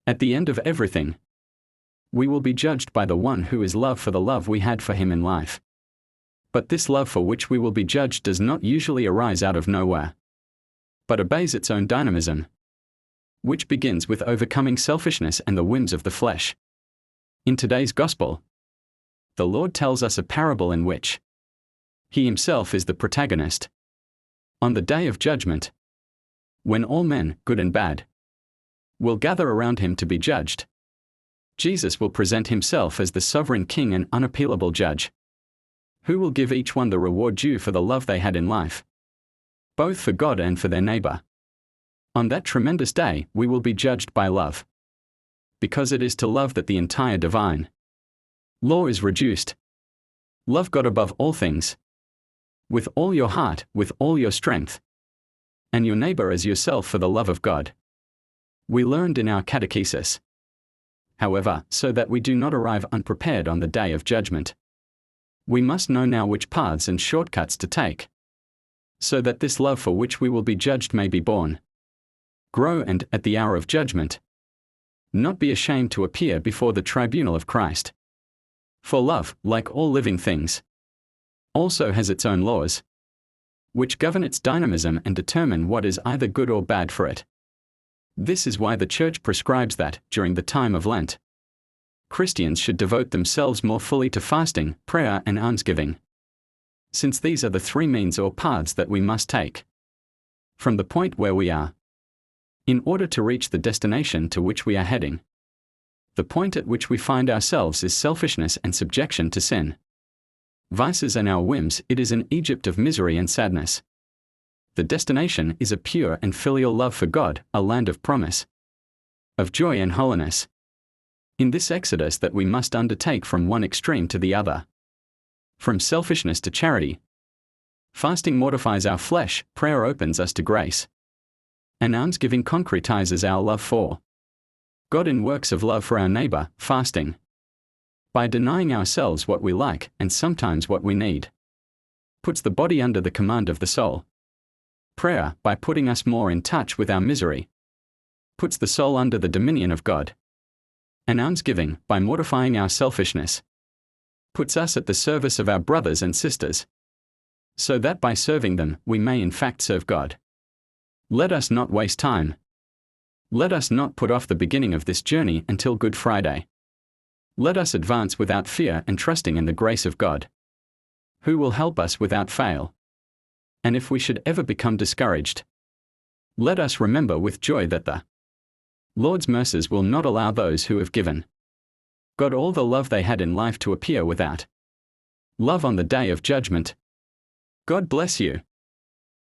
At the end of everything, we will be judged by the one who is love for the love we had for him in life. But this love for which we will be judged does not usually arise out of nowhere, but obeys its own dynamism, which begins with overcoming selfishness and the whims of the flesh. In today's gospel, the Lord tells us a parable in which he himself is the protagonist. On the day of judgment, when all men, good and bad, will gather around him to be judged, Jesus will present himself as the sovereign king and unappealable judge, who will give each one the reward due for the love they had in life, both for God and for their neighbor. On that tremendous day, we will be judged by love, because it is to love that the entire divine law is reduced. Love God above all things, with all your heart, with all your strength, and your neighbor as yourself for the love of God. We learned in our catechesis. However, so that we do not arrive unprepared on the day of judgment, we must know now which paths and shortcuts to take, so that this love for which we will be judged may be born, grow, and, at the hour of judgment, not be ashamed to appear before the tribunal of Christ. For love, like all living things, also has its own laws, which govern its dynamism and determine what is either good or bad for it. This is why the Church prescribes that, during the time of Lent, Christians should devote themselves more fully to fasting, prayer, and almsgiving, since these are the three means or paths that we must take from the point where we are, in order to reach the destination to which we are heading. The point at which we find ourselves is selfishness and subjection to sin, vices and our whims. It is an Egypt of misery and sadness. The destination is a pure and filial love for God, a land of promise, of joy and holiness. In this exodus that we must undertake from one extreme to the other, from selfishness to charity, fasting mortifies our flesh, prayer opens us to grace, and almsgiving concretizes our love for God in works of love for our neighbor. Fasting, by denying ourselves what we like and sometimes what we need, puts the body under the command of the soul. Prayer, by putting us more in touch with our misery, puts the soul under the dominion of God. And almsgiving, by mortifying our selfishness, puts us at the service of our brothers and sisters, so that by serving them, we may in fact serve God. Let us not waste time. Let us not put off the beginning of this journey until Good Friday. Let us advance without fear and trusting in the grace of God, who will help us without fail. And if we should ever become discouraged, let us remember with joy that the Lord's mercies will not allow those who have given God all the love they had in life to appear without love on the day of judgment. God bless you.